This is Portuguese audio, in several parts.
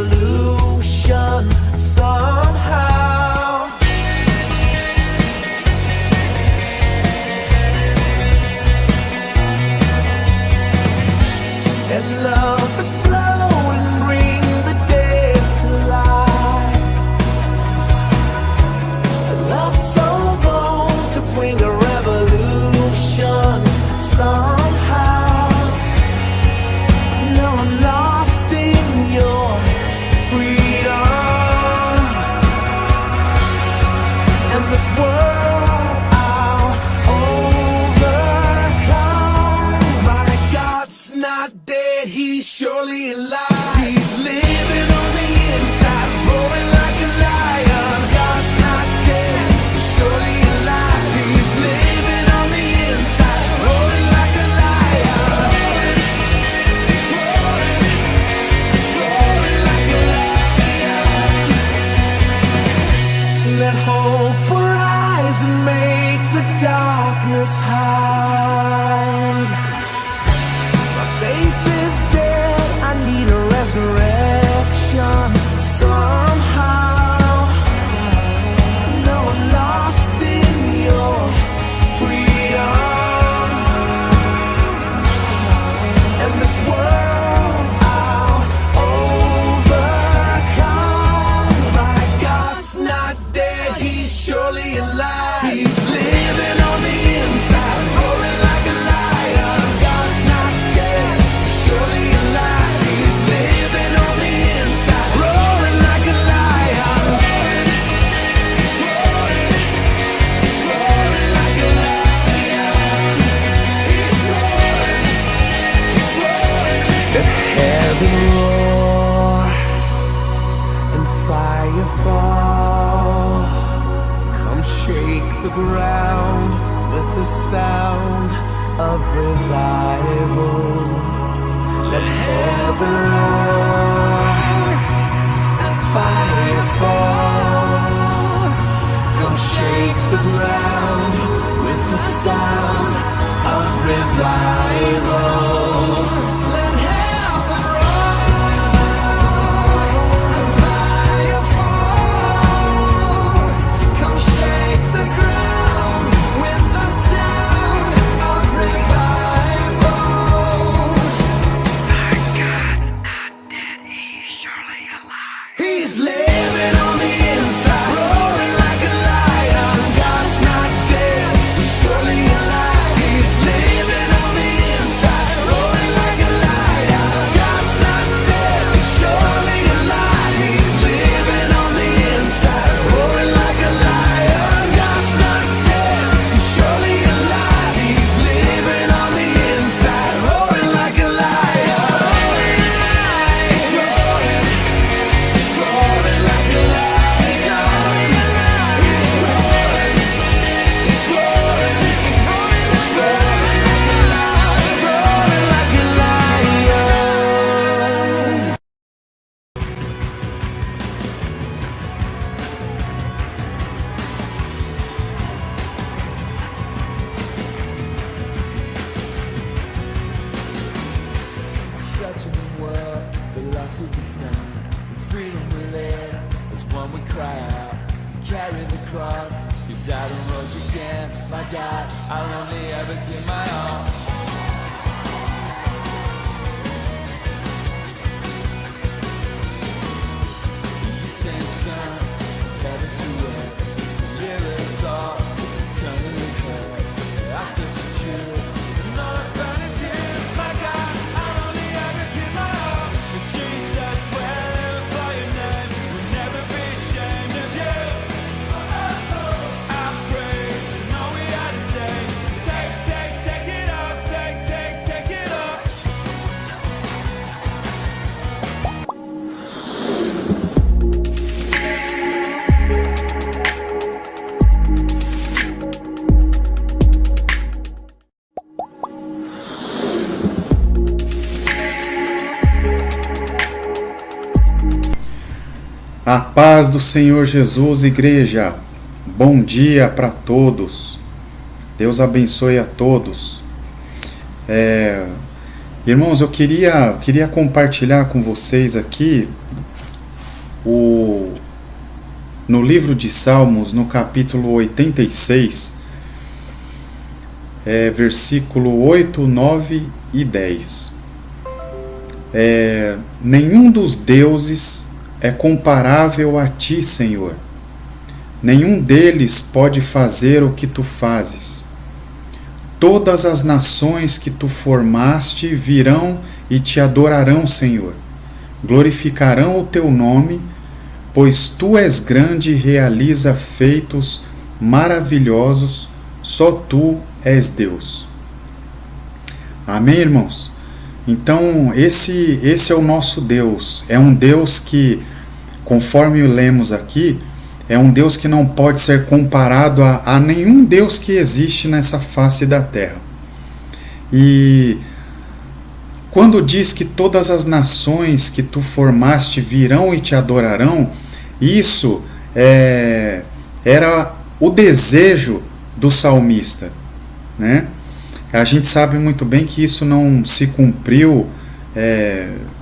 revolution somehow. And love explode and bring the dead to life. A love so bold to bring a revolution somehow. No, I'm lost in your freedom. And this world I'll overcome. My God's not dead, he's surely alive. He's living on the inside, roaring like a lion. God's not dead, he's surely alive. He's living on the inside, roaring like a lion. He's roaring like a lion. Let hope arise and make the darkness hide. My faith is dead, I need a resurrection somehow. No, I'm lost in your freedom. And this world I'll overcome. My God's not dead, he's surely alive. He's living on the inside, roaring like a lion. God's not dead, he's surely alive. He's living on the inside, roaring like a lion. He's roaring like a lion. He's roaring. Let heaven roar and fire fall. Come shake the ground with the sound of revival. Let heaven roar and fire fall. Come shake the ground with the sound of revival. Let heaven roar and fire fall. Come shake the ground with the sound of revival. God's not dead, he's surely alive. He's living on the inside, roaring like a lion. God's not dead, he's surely alive. He's living on the inside, roaring like a lion. God's not dead, he's surely alive. He's living on the inside, roaring like a lion. God's not dead, he's surely alive. He's living on the inside, roaring like a lion. He's roaring like a lion. He's roaring. He's roaring. He's roaring like a lion. Such a new world, the lost will be found. The freedom we live is one we cry out. Carry the cross, you died and rose again. My God, I'll only ever give my all. You send son, heaven to earth. Live us all, it's eternally hurt. I still for truth, and all I found is you. My God, I'll only ever give my all. And Jesus, wherever for your name, we'll never be ashamed of you. I praise and all we had today. Take it up, take it up. A paz do Senhor Jesus, igreja. Bom dia para todos. Deus abençoe a todos. Irmãos, eu queria compartilhar com vocês aqui no livro de Salmos, no capítulo 86, versículo 8, 9 e 10. Nenhum dos deuses é comparável a ti, Senhor. Nenhum deles pode fazer o que tu fazes. Todas as nações que tu formaste virão e te adorarão, Senhor. Glorificarão o teu nome, pois tu és grande e realiza feitos maravilhosos, só tu és Deus. Amém, irmãos? Então, esse é o nosso Deus. É um Deus que, conforme lemos aqui, é um Deus que não pode ser comparado a nenhum Deus que existe nessa face da terra. E quando diz que todas as nações que tu formaste virão e te adorarão, isso era o desejo do salmista, né? A gente sabe muito bem que isso não se cumpriu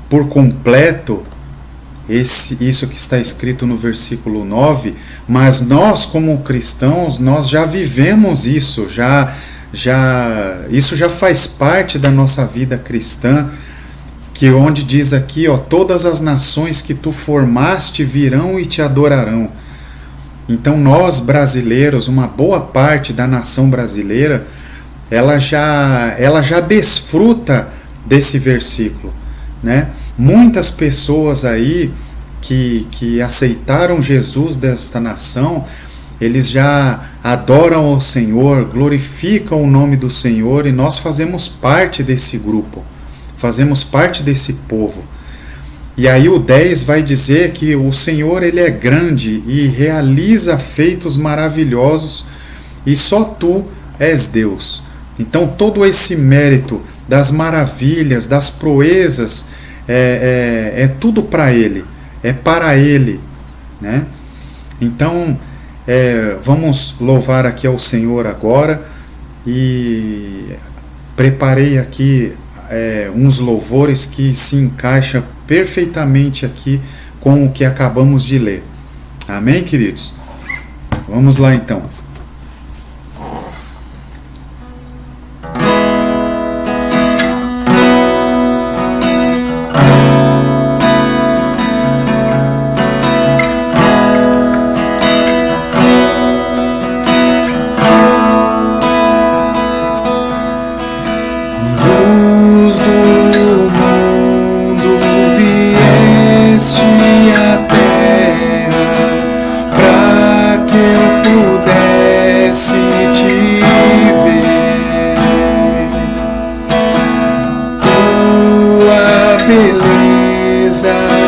por completo, isso que está escrito no versículo 9, mas nós como cristãos, nós já vivemos isso, isso já faz parte da nossa vida cristã, que onde diz aqui, todas as nações que tu formaste virão e te adorarão. Então nós brasileiros, uma boa parte da nação brasileira, ela já desfruta desse versículo, né? Muitas pessoas aí que aceitaram Jesus desta nação, eles já adoram o Senhor, glorificam o nome do Senhor, e nós fazemos parte desse grupo, fazemos parte desse povo. E aí o 10 vai dizer que o Senhor, ele é grande e realiza feitos maravilhosos, e só tu és Deus. Então todo esse mérito das maravilhas, das proezas, é tudo para Ele, é para Ele, né? Então vamos louvar aqui ao Senhor agora, e preparei aqui uns louvores que se encaixam perfeitamente aqui com o que acabamos de ler. Amém, queridos? Vamos lá então.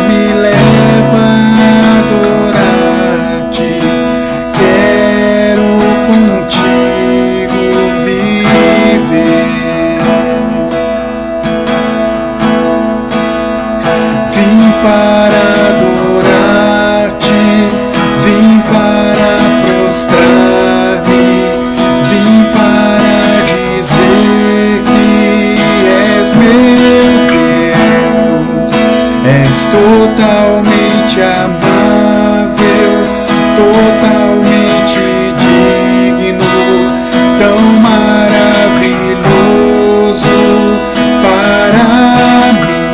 Me leva a adorar-te, quero contigo viver. Vim para adorar-te, vim para prostrar-me, vim para dizer que és meu Deus. És totalmente amável, totalmente digno, tão maravilhoso para mim.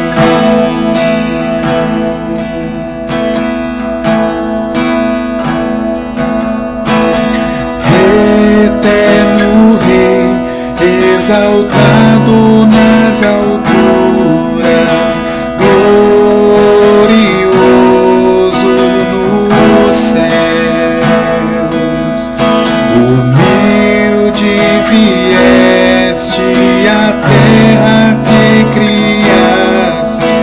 Eterno Rei, exaltado nas alturas, glorioso nos céus, humilde vieste à terra que criaste,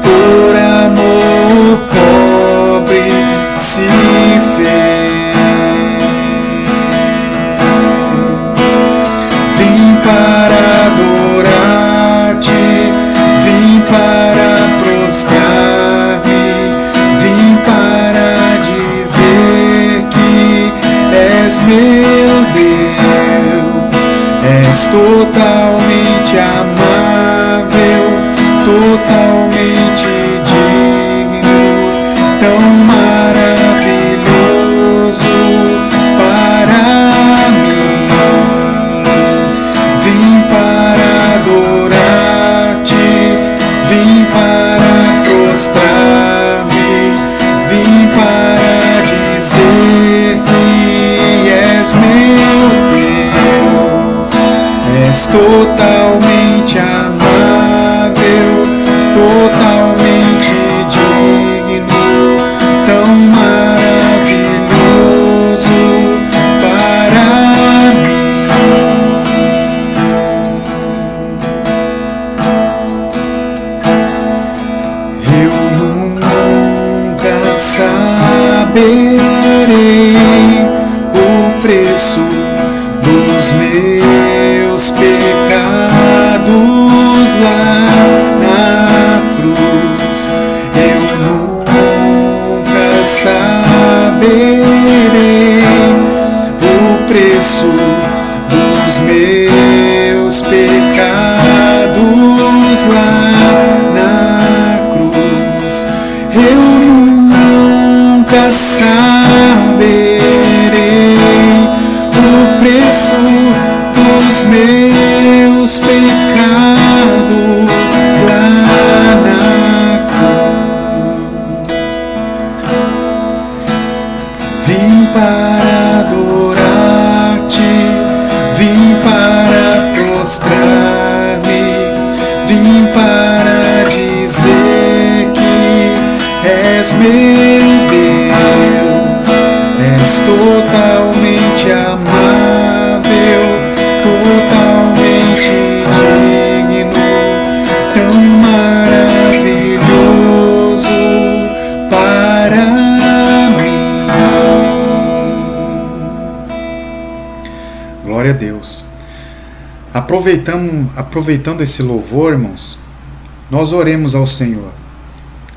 por amor pobre se fez. Vim para adorar-te, vim para totalmente amável, totalmente digno, tão maravilhoso para mim. Eu nunca saberei o preço dos meus pecados lá na cruz. Eu nunca saberei o preço dos meus pecados lá na cruz. Eu nunca saberei o preço dos meus pecados lá na cruz. Vim para adorar-te, vim para prostrar-me, vim para dizer que és meu Deus, és totalmente amável, totalmente digno, tão maravilhoso para mim. Glória a Deus. Aproveitando esse louvor, irmãos, nós oremos ao Senhor.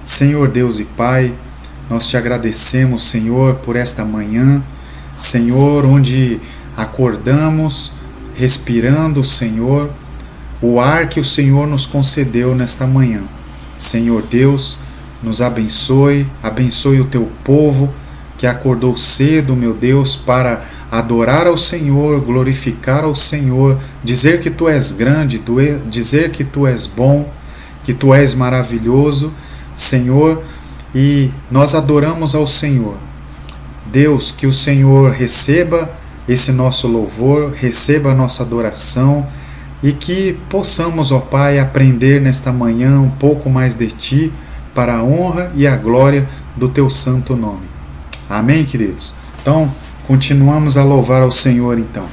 Senhor Deus e Pai, nós te agradecemos, Senhor, por esta manhã, Senhor, onde acordamos, respirando, Senhor, o ar que o Senhor nos concedeu nesta manhã. Senhor Deus, nos abençoe, abençoe o teu povo que acordou cedo, meu Deus, para adorar ao Senhor, glorificar ao Senhor, dizer que tu és grande, dizer que tu és bom, que tu és maravilhoso, Senhor, e nós adoramos ao Senhor. Deus, que o Senhor receba esse nosso louvor, receba a nossa adoração e que possamos, ó Pai, aprender nesta manhã um pouco mais de Ti para a honra e a glória do Teu santo nome. Amém, queridos? Então, continuamos a louvar ao Senhor, então.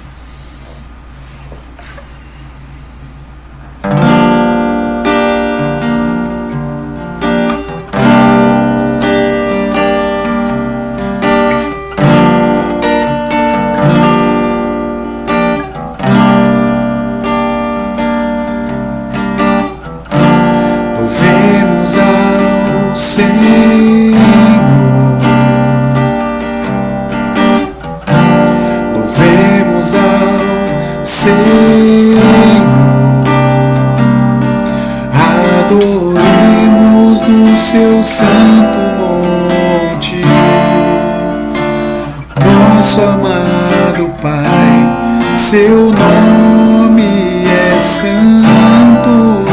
Adoremos no seu santo monte, nosso amado Pai, seu nome é santo.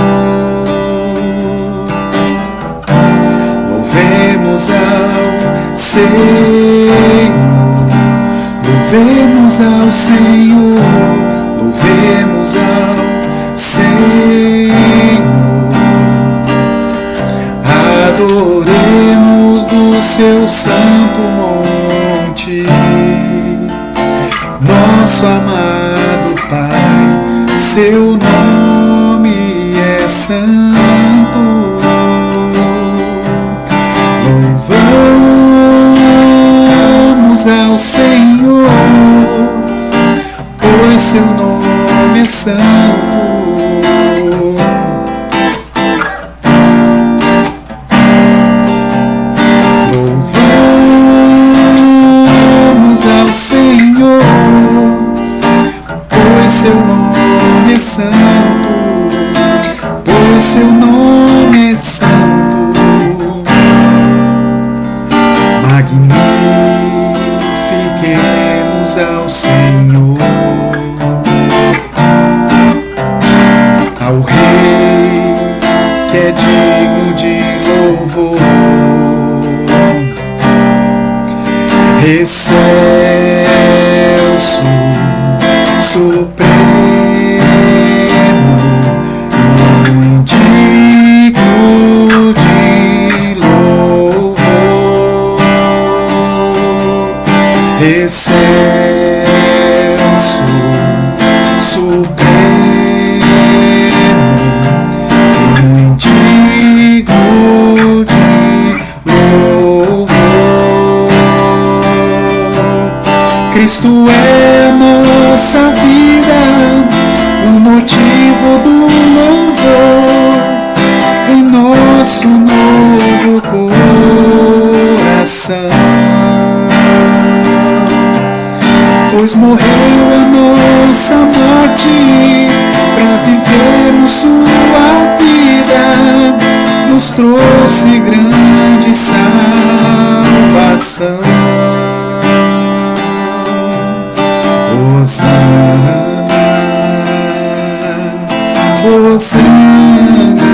Louvemos ao Senhor, louvemos ao Senhor, louvemos ao Senhor. Adoremos no seu santo monte, nosso amado Pai, seu nome é santo. Louvamos ao Senhor, pois seu nome é santo. Senhor, pois seu nome é santo, pois seu nome é santo. Magnifiquemos ao Senhor, ao Rei que é digno de louvor. Excelso, supremo, excelso, supremo, digno de louvor. Cristo é nossa vida, o motivo do louvor em nosso novo coração. Pois morreu a nossa morte para vivermos sua vida, nos trouxe grande salvação. Hosana, Hosana,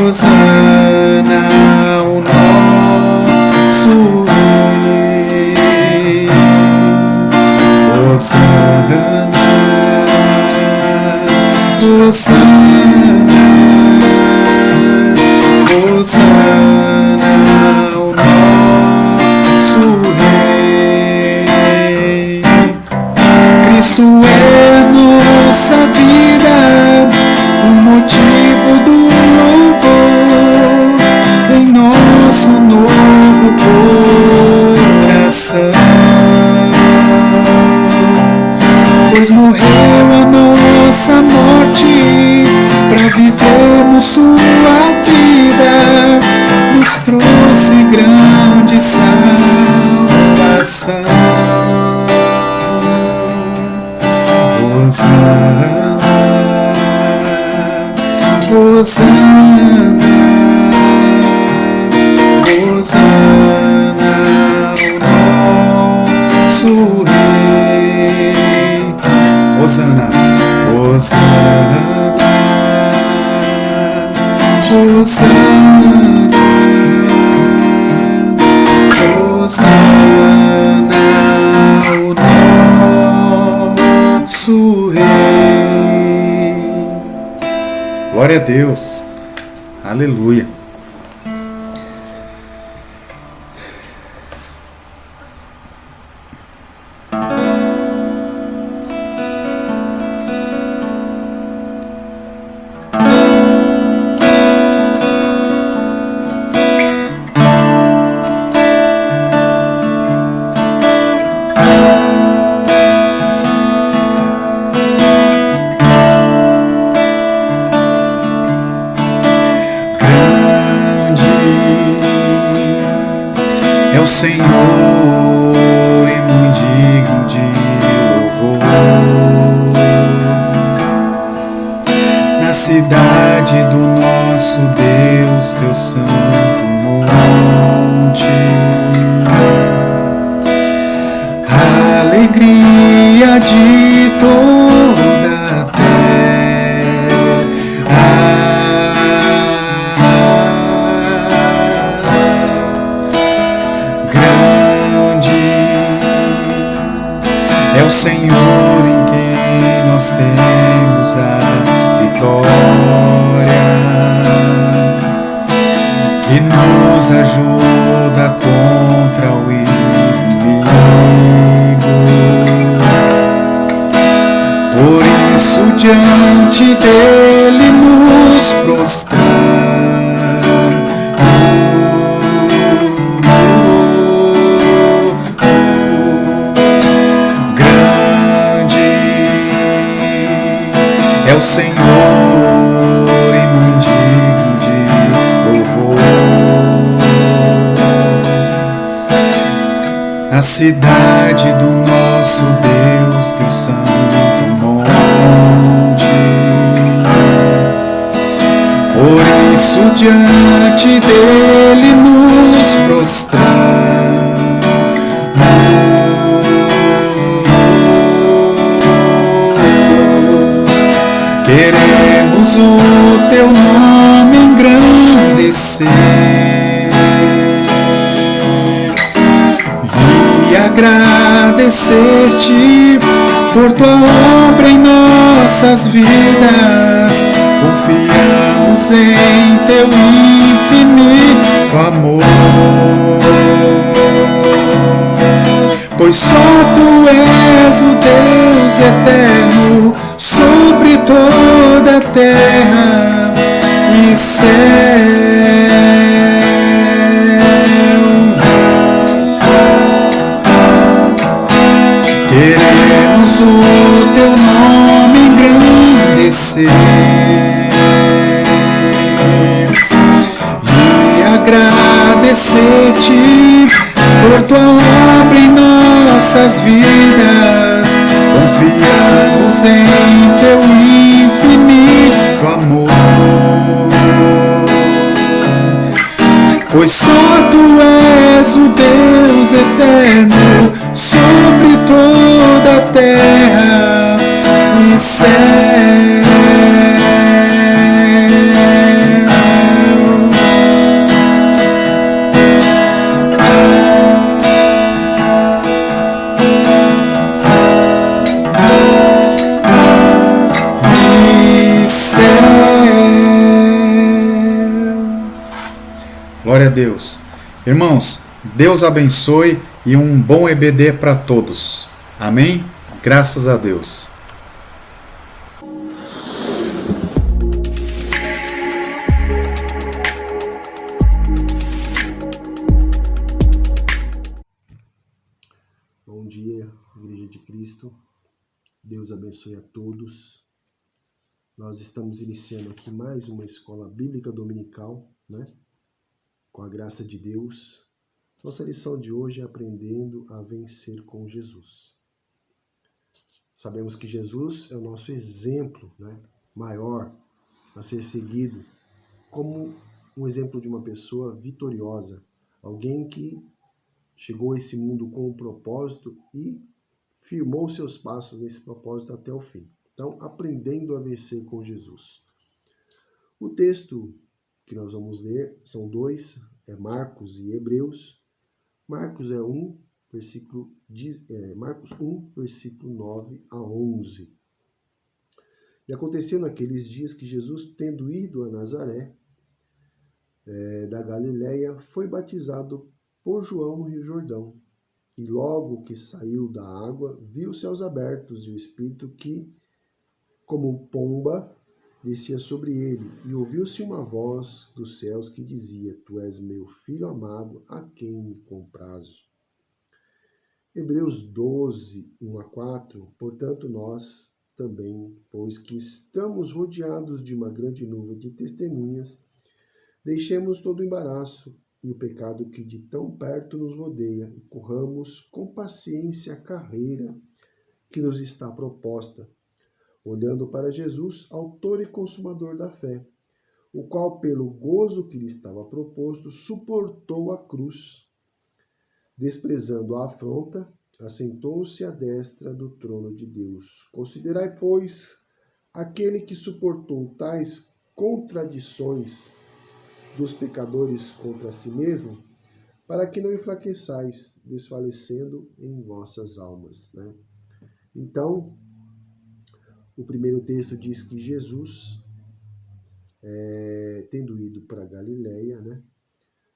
Hosana, o nosso Rei. Hosana, Hosana, Hosana, o nosso Rei. Cristo é nossa vida, o motivo do louvor em nosso novo coração. Pois morreu a nossa morte para vivermos sua vida, nos trouxe grande salvação. Hosana, Hosana, Hosana, o nosso Rei. Hosana, Hosana, Hosana, Hosana, o nosso Rei. Glória a Deus. Aleluia. É o Senhor e muito digno de louvor. Na cidade do nosso Deus, teu santo monte, a alegria de toda a terra. É o Senhor em quem nós temos a vitória, que nos ajuda contra o inimigo. Por isso diante dele nos prostramos. É o Senhor e muito digno de louvor. A cidade do nosso Deus, teu santo monte. Por isso diante dele nos prostramos. Queremos o teu nome engrandecer e agradecer-te por tua obra em nossas vidas. Confiamos em teu infinito amor. Queremos o teu nome engrandecer e agradecer-te por tua obra em nossas vidas. Confiamos em teu infinito amor, pois só tu és o Deus eterno sobre toda a terra e céu. Glória a Deus. Irmãos, Deus abençoe e um bom EBD para todos. Amém? Graças a Deus. Bom dia, Igreja de Cristo. Deus abençoe a todos. Nós estamos iniciando aqui mais uma escola bíblica dominical, né? Com a graça de Deus. Nossa lição de hoje é aprendendo a vencer com Jesus. Sabemos que Jesus é o nosso exemplo, né, maior a ser seguido, como um exemplo de uma pessoa vitoriosa, alguém que chegou a esse mundo com um propósito e firmou seus passos nesse propósito até o fim. Então, aprendendo a vencer com Jesus. O texto que nós vamos ler são dois, é Marcos e Hebreus. Marcos é Marcos 1, versículo 9 a 11. E aconteceu naqueles dias que Jesus, tendo ido a Nazaré, da Galileia, foi batizado por João no Rio Jordão. E logo que saiu da água, viu os céus abertos e o Espírito que, como pomba, descia sobre ele, e ouviu-se uma voz dos céus que dizia: Tu és meu filho amado, a quem me comprazo. Hebreus 12, 1 a 4. Portanto, nós também, pois que estamos rodeados de uma grande nuvem de testemunhas, deixemos todo o embaraço e o pecado que de tão perto nos rodeia, e corramos com paciência a carreira que nos está proposta, olhando para Jesus, autor e consumador da fé, o qual, pelo gozo que lhe estava proposto, suportou a cruz, desprezando a afronta, assentou-se à destra do trono de Deus. Considerai, pois, aquele que suportou tais contradições dos pecadores contra si mesmo, para que não enfraqueçais, desfalecendo em vossas almas. Né? Então, o primeiro texto diz que Jesus, tendo ido para Galileia, né,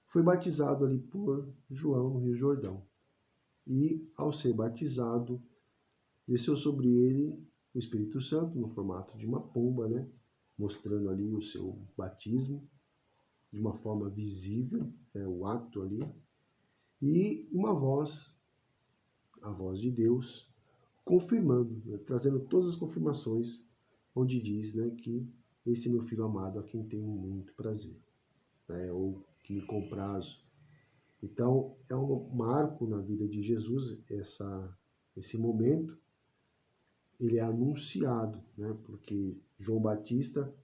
foi batizado ali por João no Rio Jordão. E, ao ser batizado, desceu sobre ele o Espírito Santo, no formato de uma pomba, né, mostrando ali o seu batismo, de uma forma visível, o ato ali, e uma voz, a voz de Deus, confirmando, né, trazendo todas as confirmações, onde diz, né, que esse é meu filho amado a quem tenho muito prazer, né, ou que me comprazo. Então, é um marco na vida de Jesus, esse momento. Ele é anunciado, né, porque João Batista,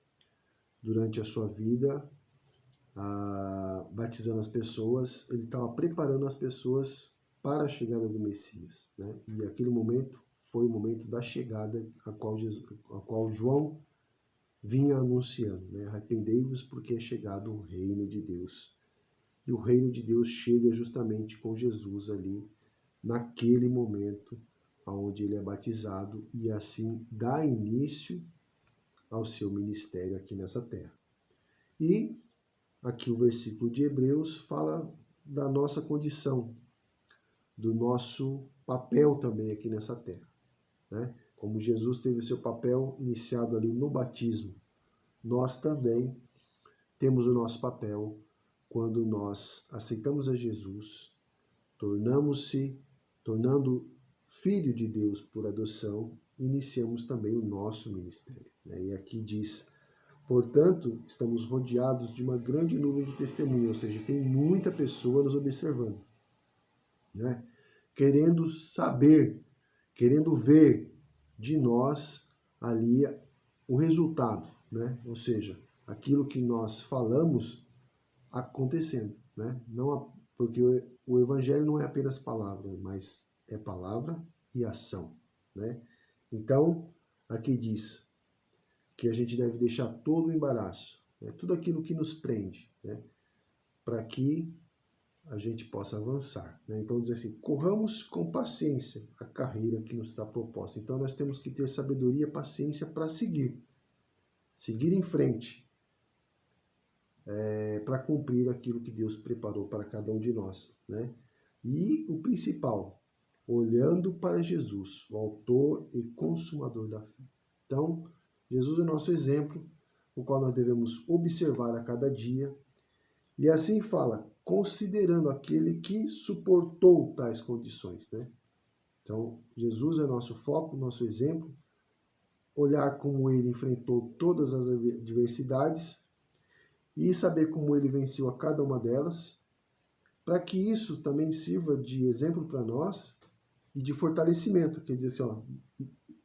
durante a sua vida, batizando as pessoas, ele estava preparando as pessoas para a chegada do Messias, né? E aquele momento foi o momento da chegada a qual João vinha anunciando, né? Arrependei-vos porque é chegado o reino de Deus. E o reino de Deus chega justamente com Jesus ali, naquele momento onde ele é batizado e assim dá início ao seu ministério aqui nessa terra. E aqui o versículo de Hebreus fala da nossa condição, do nosso papel também aqui nessa terra, né? Como Jesus teve seu papel iniciado ali no batismo, nós também temos o nosso papel quando nós aceitamos a Jesus, tornando filho de Deus por adoção, iniciamos também o nosso ministério. E aqui diz, portanto, estamos rodeados de uma grande nuvem de testemunha, ou seja, tem muita pessoa nos observando, né? Querendo saber, querendo ver de nós ali o resultado, né? Ou seja, aquilo que nós falamos acontecendo, né? Não, porque o evangelho não é apenas palavra, mas é palavra e ação, né? Então, aqui diz que a gente deve deixar todo o embaraço, né? Tudo aquilo que nos prende, né? Para que a gente possa avançar, né? Então diz assim, corramos com paciência a carreira que nos está proposta. Então nós temos que ter sabedoria e paciência para seguir em frente, para cumprir aquilo que Deus preparou para cada um de nós, né? E o principal, olhando para Jesus, o autor e consumador da fé. Então, Jesus é nosso exemplo, o qual nós devemos observar a cada dia. E assim fala, considerando aquele que suportou tais condições, né? Então, Jesus é nosso foco, nosso exemplo, olhar como ele enfrentou todas as adversidades e saber como ele venceu a cada uma delas, para que isso também sirva de exemplo para nós e de fortalecimento, quer dizer assim, ó,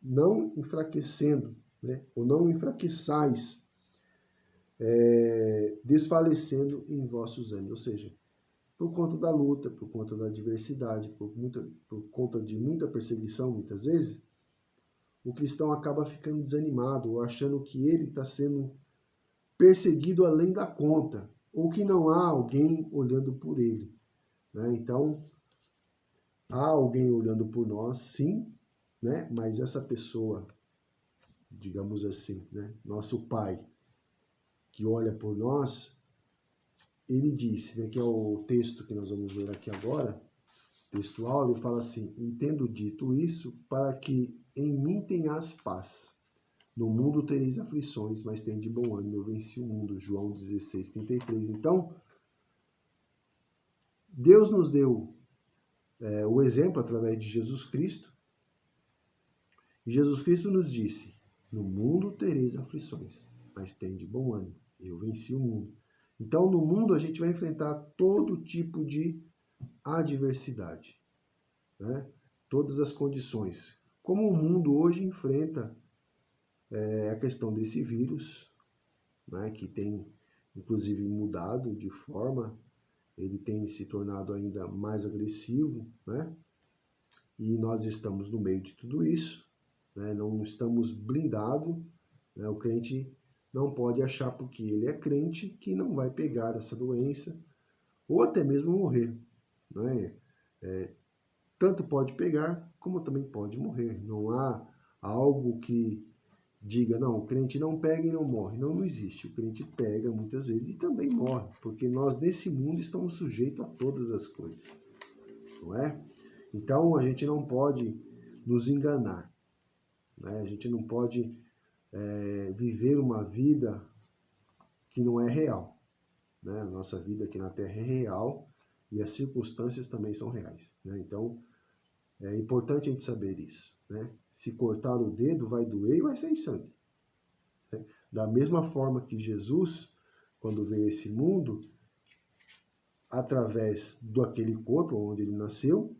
não enfraquecendo, né? Ou não enfraqueçais, desfalecendo em vossos ânimos, ou seja, por conta da luta, por conta da adversidade, por conta de muita perseguição, muitas vezes, o cristão acaba ficando desanimado, ou achando que ele está sendo perseguido além da conta, ou que não há alguém olhando por ele, né? Então, há alguém olhando por nós, sim, né? Mas essa pessoa, digamos assim, né? Nosso Pai, que olha por nós, ele disse, né, que é o texto que nós vamos ler aqui agora, texto áureo, fala assim, e tendo dito isso, para que em mim tenhas paz. No mundo tereis aflições, mas tende bom ânimo, eu venci o mundo. João 16:33. Então, Deus nos deu o exemplo através de Jesus Cristo, e Jesus Cristo nos disse, no mundo tereis aflições, mas tende bom ânimo, eu venci o mundo. Então, no mundo, a gente vai enfrentar todo tipo de adversidade, né? Todas as condições. Como o mundo hoje enfrenta a questão desse vírus, né? Que tem, inclusive, mudado de forma, ele tem se tornado ainda mais agressivo, né? E nós estamos no meio de tudo isso, né? Não estamos blindados, né? O crente não pode achar porque ele é crente que não vai pegar essa doença ou até mesmo morrer, né? Tanto pode pegar como também pode morrer. Não há algo que diga, não, o crente não pega e não morre. Não, não existe. O crente pega muitas vezes e também morre, porque nós nesse mundo estamos sujeitos a todas as coisas, não é? Então a gente não pode nos enganar, né? A gente não pode viver uma vida que não é real, né? A nossa vida aqui na Terra é real e as circunstâncias também são reais, né? Então, é importante a gente saber isso, né? Se cortar o dedo, vai doer e vai sair sangue, né? Da mesma forma que Jesus, quando veio a esse mundo, através daquele corpo onde ele nasceu,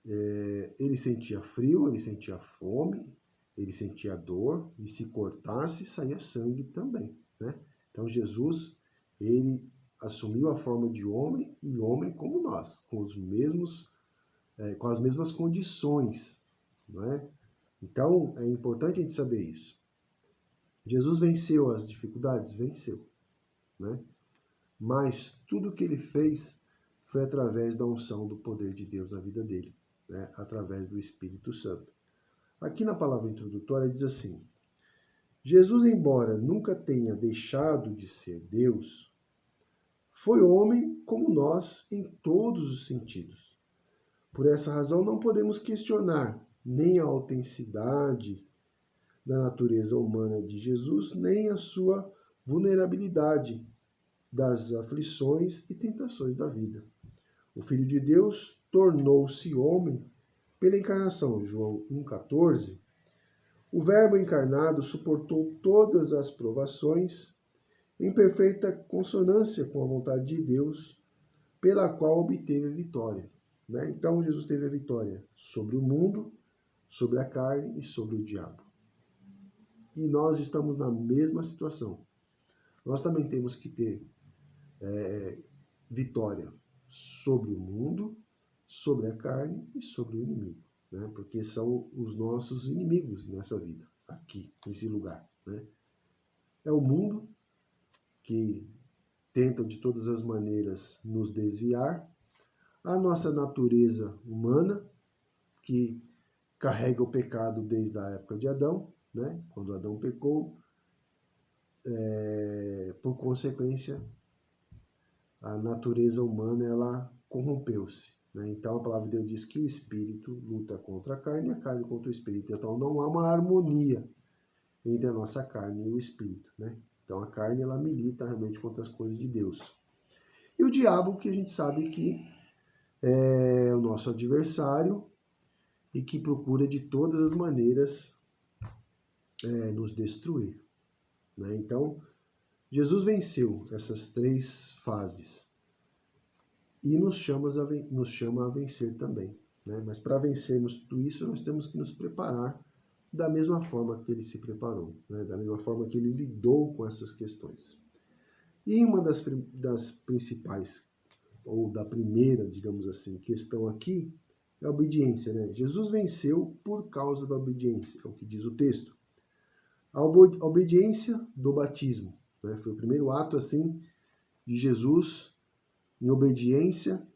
ele sentia frio, ele sentia fome, ele sentia dor, e se cortasse, saía sangue também, né? Então Jesus, ele assumiu a forma de homem, e homem como nós, com as mesmas condições, não é? Então é importante a gente saber isso. Jesus venceu as dificuldades? Venceu, né? Mas tudo que ele fez foi através da unção do poder de Deus na vida dele, né? Através do Espírito Santo. Aqui na palavra introdutória diz assim, Jesus, embora nunca tenha deixado de ser Deus, foi homem como nós em todos os sentidos. Por essa razão não podemos questionar nem a autenticidade da natureza humana de Jesus, nem a sua vulnerabilidade das aflições e tentações da vida. O Filho de Deus tornou-se homem pela encarnação, João 1,14. O Verbo encarnado suportou todas as provações em perfeita consonância com a vontade de Deus, pela qual obteve a vitória. Né? Então, Jesus teve a vitória sobre o mundo, sobre a carne e sobre o diabo. E nós estamos na mesma situação. Nós também temos que ter vitória sobre o mundo, sobre a carne e sobre o inimigo. Né? Porque são os nossos inimigos nessa vida, aqui, nesse lugar. Né? É o mundo que tenta de todas as maneiras nos desviar, a nossa natureza humana, que carrega o pecado desde a época de Adão, né? Quando Adão pecou, por consequência, a natureza humana ela corrompeu-se. Né? Então a palavra de Deus diz que o espírito luta contra a carne e a carne contra o espírito. Então não há uma harmonia entre a nossa carne e o espírito. Né? Então a carne ela milita realmente contra as coisas de Deus. E o diabo, que a gente sabe que é o nosso adversário e que procura de todas as maneiras nos destruir. Né? Então, Jesus venceu essas 3 fases e nos chama a vencer também. Né? Mas para vencermos tudo isso, nós temos que nos preparar da mesma forma que ele se preparou, né? Da mesma forma que ele lidou com essas questões. E uma das principais, ou da primeira, digamos assim, questão aqui, é a obediência. Né? Jesus venceu por causa da obediência, é o que diz o texto. A obediência do batismo. Né? Foi o primeiro ato, assim, de Jesus em obediência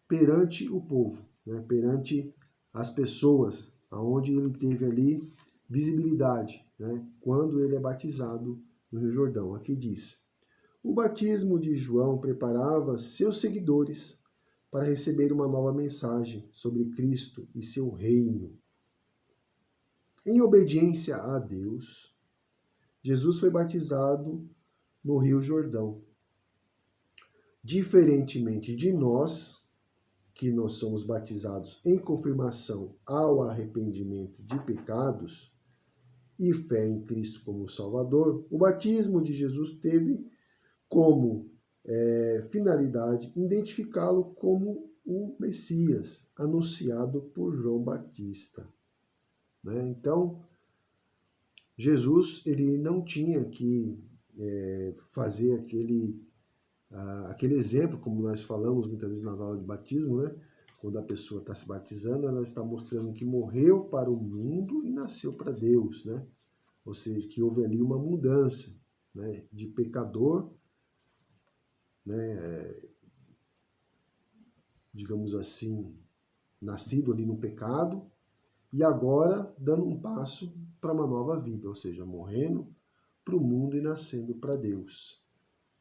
perante o povo, né? Perante as pessoas, aonde ele teve ali visibilidade, né? Quando ele é batizado no Rio Jordão. Aqui diz: o batismo de João preparava seus seguidores para receber uma nova mensagem sobre Cristo e seu reino. Em obediência a Deus, Jesus foi batizado no Rio Jordão. Diferentemente de nós, que nós somos batizados em confirmação ao arrependimento de pecados e fé em Cristo como Salvador, o batismo de Jesus teve como finalidade identificá-lo como o Messias, anunciado por João Batista. Né? Então, Jesus ele não tinha que fazer aquele exemplo, como nós falamos muitas vezes na aula de batismo, né? Quando a pessoa está se batizando, ela está mostrando que morreu para o mundo e nasceu para Deus, né? Ou seja, que houve ali uma mudança, né? De pecador, né? Digamos assim, nascido ali no pecado, e agora dando um passo para uma nova vida, ou seja, morrendo para o mundo e nascendo para Deus.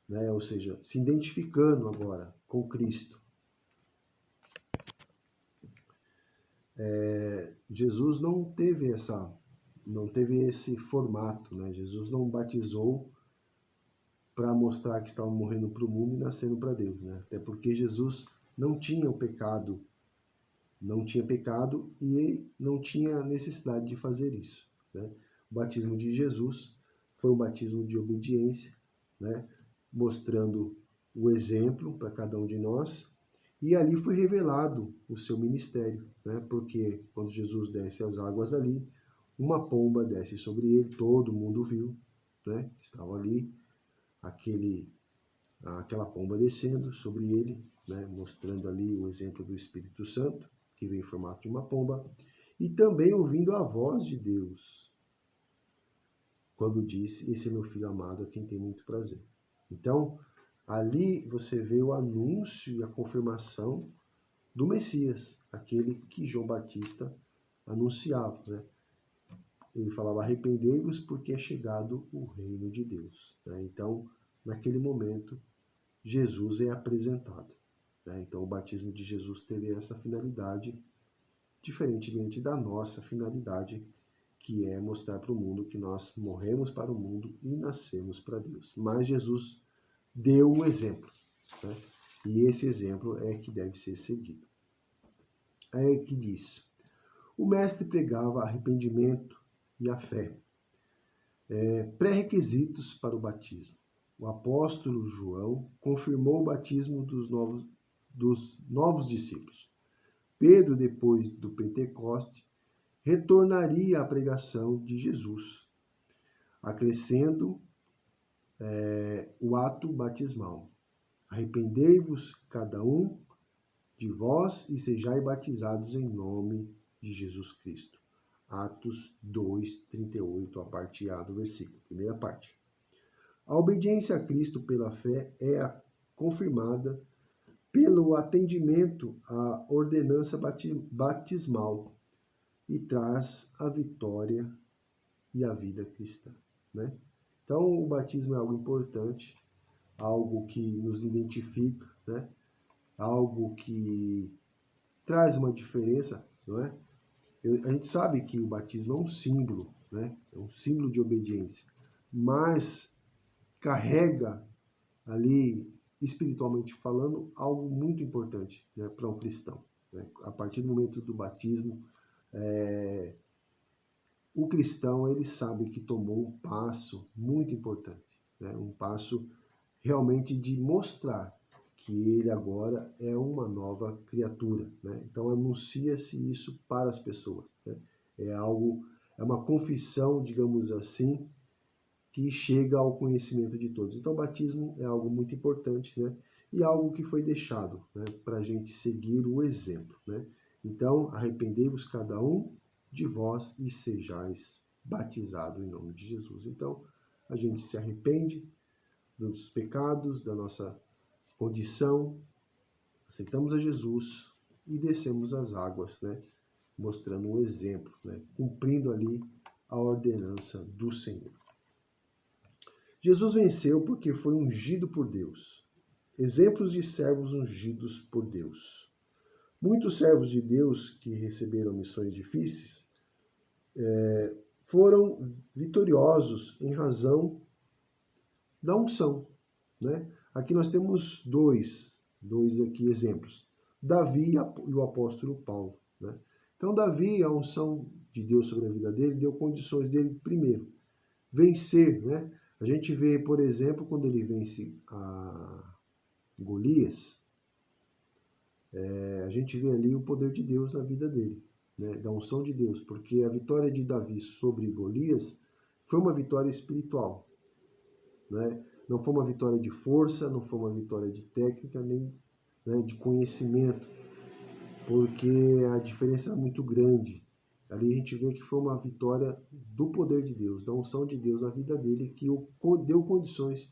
Né? Ou seja, se identificando agora com Cristo. Jesus não teve esse formato, né? Jesus não batizou para mostrar que estava morrendo para o mundo e nascendo para Deus, né? Até porque Jesus não tinha pecado e não tinha necessidade de fazer isso, né? O batismo de Jesus foi um batismo de obediência, né? Mostrando o exemplo para cada um de nós, e ali foi revelado o seu ministério, né? Porque quando Jesus desce as águas ali, uma pomba desce sobre ele, todo mundo viu, né? Estava ali aquela pomba descendo sobre ele, né? Mostrando ali o exemplo do Espírito Santo, que vem em formato de uma pomba, e também ouvindo a voz de Deus, quando disse: esse é meu filho amado, a quem tem muito prazer. Então, ali você vê o anúncio e a confirmação do Messias, aquele que João Batista anunciava, né? Ele falava: arrependei-vos porque é chegado o reino de Deus. Né? Então, naquele momento, Jesus é apresentado. Né? Então, o batismo de Jesus teve essa finalidade, diferentemente da nossa finalidade, que é mostrar para o mundo que nós morremos para o mundo e nascemos para Deus. Mas Jesus deu o exemplo, né? E esse exemplo é que deve ser seguido. É que diz: o mestre pregava arrependimento e a fé, pré-requisitos para o batismo. O apóstolo João confirmou o batismo dos novos discípulos. Pedro, depois do Pentecoste, retornaria à pregação de Jesus, acrescendo o ato batismal. Arrependei-vos, cada um de vós, e sejai batizados em nome de Jesus Cristo. Atos 2, 38, a parte A do versículo, primeira parte. A obediência a Cristo pela fé é confirmada pelo atendimento à ordenança batismal e traz a vitória e a vida cristã, né? Então, o batismo é algo importante, algo que nos identifica, né? Algo que traz uma diferença, não é? A gente sabe que o batismo é um símbolo, né? É um símbolo de obediência, mas carrega ali, espiritualmente falando, algo muito importante, né, para um cristão, né? A partir do momento do batismo, o cristão ele sabe que tomou um passo muito importante, né? Um passo realmente de mostrar que ele agora é uma nova criatura, né? Então anuncia-se isso para as pessoas, né? É uma confissão, digamos assim, que chega ao conhecimento de todos. Então o batismo é algo muito importante, né? E algo que foi deixado, né, para a gente seguir o exemplo, né? Então arrependei-vos cada um de vós e sejais batizados em nome de Jesus. Então a gente se arrepende dos pecados, da nossa condição, aceitamos a Jesus e descemos as águas, né? Mostrando um exemplo, né? Cumprindo ali a ordenança do Senhor. Jesus venceu porque foi ungido por Deus. Exemplos de servos ungidos por Deus. Muitos servos de Deus que receberam missões difíceis foram vitoriosos em razão da unção, né? Aqui nós temos dois aqui exemplos. Davi e o apóstolo Paulo, né? Então Davi, a unção de Deus sobre a vida dele, deu condições dele, primeiro, vencer, né? A gente vê, por exemplo, quando ele vence a Golias, a gente vê ali o poder de Deus na vida dele, né? Da unção de Deus, porque a vitória de Davi sobre Golias foi uma vitória espiritual, né? Não foi uma vitória de força, não foi uma vitória de técnica, nem, né, de conhecimento, porque a diferença é muito grande. Ali a gente vê que foi uma vitória do poder de Deus, da unção de Deus na vida dele, que o deu condições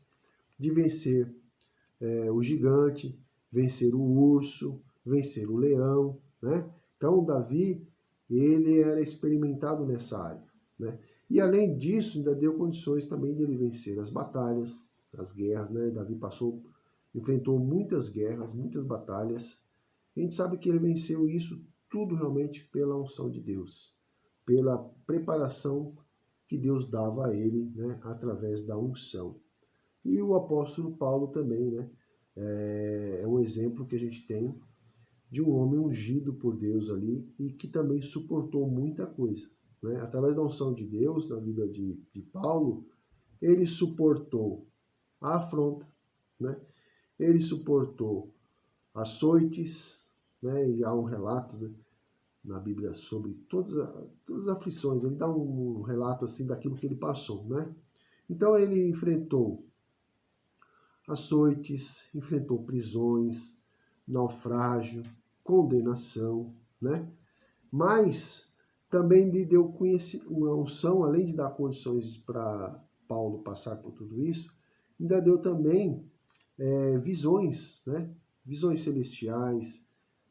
de vencer o gigante, vencer o urso, vencer o leão, né? Então Davi, ele era experimentado nessa área, né? E além disso, ainda deu condições também de ele vencer as batalhas, as guerras, né? Davi enfrentou muitas guerras, muitas batalhas. A gente sabe que ele venceu isso tudo realmente pela unção de Deus, pela preparação que Deus dava a ele, né, através da unção. E o apóstolo Paulo também, né, é um exemplo que a gente tem de um homem ungido por Deus ali e que também suportou muita coisa, né? Através da unção de Deus na vida de Paulo, ele suportou a afronta, né? Ele suportou açoites, né? E há um relato, né, na Bíblia sobre todas as aflições. Ele dá um relato assim daquilo que ele passou, né? Então ele enfrentou açoites, enfrentou prisões, naufrágio, condenação, né? Mas também lhe deu uma unção, além de dar condições para Paulo passar por tudo isso, ainda deu também visões, né? Visões celestiais,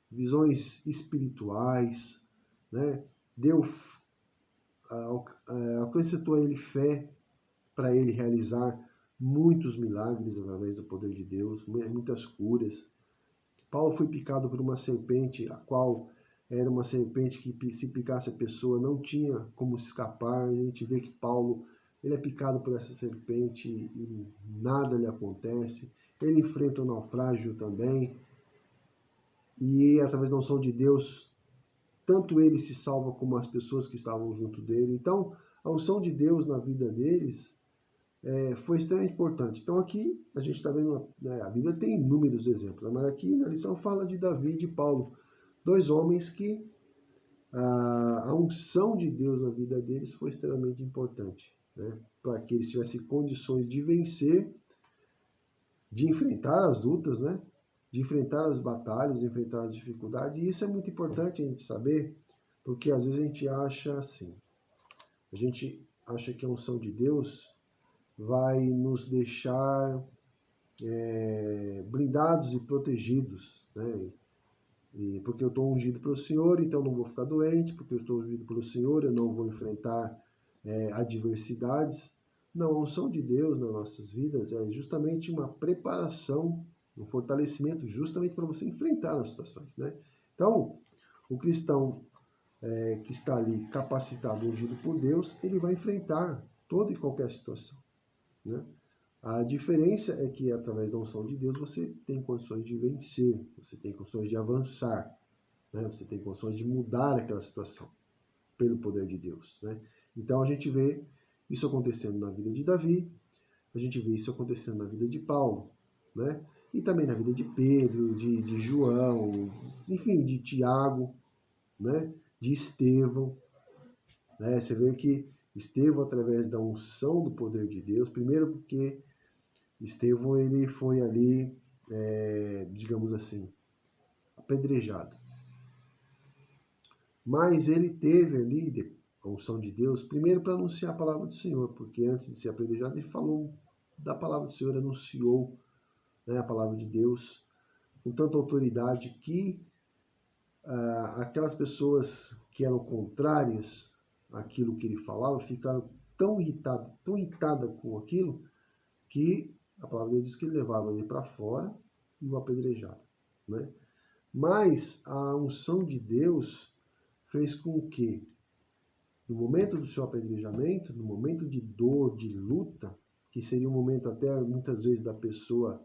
visões espirituais, né? Acrescentou a ele fé para ele realizar muitos milagres através do poder de Deus, muitas curas. Paulo foi picado por uma serpente, a qual era uma serpente que se picasse a pessoa não tinha como se escapar. A gente vê que Paulo ele é picado por essa serpente e nada lhe acontece. ele enfrenta o naufrágio também, e através da unção de Deus, tanto ele se salva como as pessoas que estavam junto dele. Então, a unção de Deus na vida deles foi extremamente importante. Então aqui a gente está vendo, a Bíblia tem inúmeros exemplos, mas aqui na lição fala de Davi e de Paulo, dois homens que a unção de Deus na vida deles foi extremamente importante, né? Para que eles tivessem condições de vencer, de enfrentar as lutas, né? De enfrentar as batalhas, de enfrentar as dificuldades. E isso é muito importante a gente saber, porque às vezes a gente acha assim, a gente acha que a unção de Deus vai nos deixar blindados e protegidos, né? E porque eu estou ungido pelo Senhor, então não vou ficar doente, porque eu estou ungido pelo Senhor, eu não vou enfrentar adversidades. Não, a unção de Deus nas nossas vidas é justamente uma preparação, um fortalecimento, justamente para você enfrentar as situações, né? Então, o cristão que está ali capacitado, ungido por Deus, ele vai enfrentar toda e qualquer situação, né? A diferença é que, através da unção de Deus, você tem condições de vencer, você tem condições de avançar, né? Você tem condições de mudar aquela situação pelo poder de Deus, né? Então, a gente vê isso acontecendo na vida de Davi, a gente vê isso acontecendo na vida de Paulo, né? E também na vida de Pedro, de João, enfim, de Tiago, né? De Estevão, né? Você vê que Estevão, através da unção do poder de Deus, primeiro porque Estevão ele foi ali, digamos assim, apedrejado. Mas ele teve ali a unção de Deus, primeiro para anunciar a palavra do Senhor, porque antes de ser apedrejado ele falou da palavra do Senhor, anunciou, né, a palavra de Deus com tanta autoridade que aquelas pessoas que eram contrárias àquilo que ele falava ficaram tão irritadas com aquilo, que a palavra de Deus diz que ele levava ele para fora e o apedrejava, né? Mas a unção de Deus fez com que, no momento do seu apedrejamento, no momento de dor, de luta, que seria um momento até muitas vezes da pessoa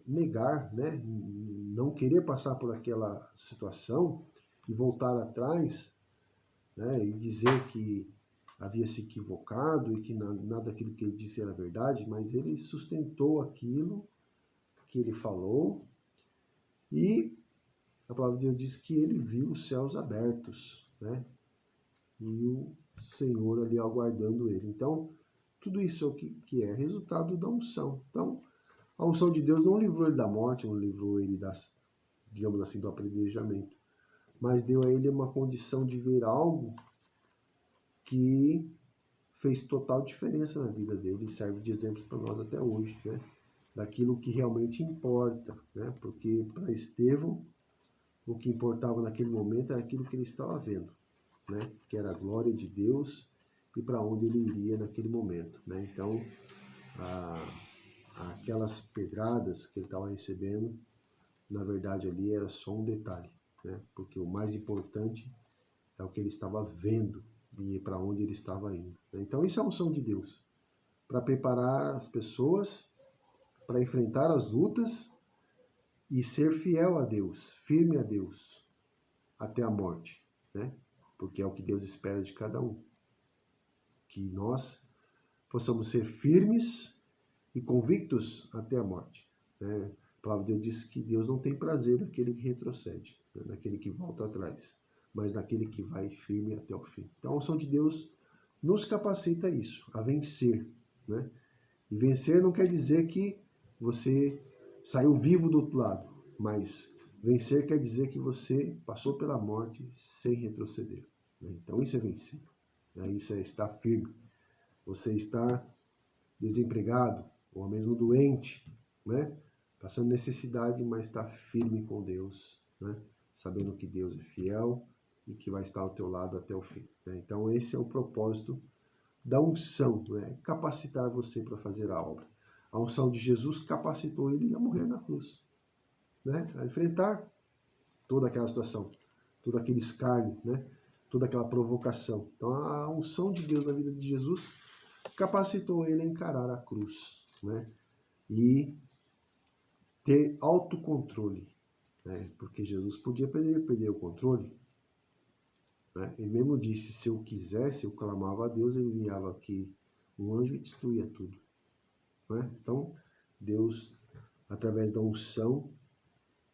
negar, né? Não querer passar por aquela situação e voltar atrás, né? E dizer que havia se equivocado e que nada daquilo que ele disse era verdade, mas ele sustentou aquilo que ele falou, e a palavra de Deus diz que ele viu os céus abertos, né? E o Senhor ali aguardando ele. Então, tudo isso é o que é resultado da unção. Então, a unção de Deus não livrou ele da morte, não livrou ele digamos assim, do apedrejamento, mas deu a ele uma condição de ver algo que fez total diferença na vida dele e serve de exemplo para nós até hoje, né? Daquilo que realmente importa, né? Porque para Estevão, o que importava naquele momento era aquilo que ele estava vendo, né? Que era a glória de Deus e para onde ele iria naquele momento, né? Então, aquelas pedradas que ele estava recebendo, na verdade ali era só um detalhe, né? Porque o mais importante é o que ele estava vendo e para onde ele estava indo. Então isso é a unção de Deus, para preparar as pessoas para enfrentar as lutas e ser fiel a Deus, firme a Deus, até a morte, né? Porque é o que Deus espera de cada um, que nós possamos ser firmes e convictos até a morte, né? A palavra de Deus diz que Deus não tem prazer naquele que retrocede, né? Naquele que volta atrás, mas naquele que vai firme até o fim. Então a unção de Deus nos capacita a isso, a vencer, né? E vencer não quer dizer que você saiu vivo do outro lado, mas vencer quer dizer que você passou pela morte sem retroceder, né? Então isso é vencer, né? Isso é estar firme. Você está desempregado ou mesmo doente, né? Passando necessidade, mas está firme com Deus, né? Sabendo que Deus é fiel e que vai estar ao teu lado até o fim, né? Então esse é o propósito da unção, né? Capacitar você para fazer a obra. A unção de Jesus capacitou ele a morrer na cruz, né? A enfrentar toda aquela situação, todo aquele escárnio, né? Toda aquela provocação. Então a unção de Deus na vida de Jesus capacitou ele a encarar a cruz, né? E ter autocontrole, né? Porque Jesus podia perder o controle, né? Ele mesmo disse, se eu quisesse, eu clamava a Deus, ele enviava aqui um anjo e destruía tudo, né? Então, Deus, através da unção,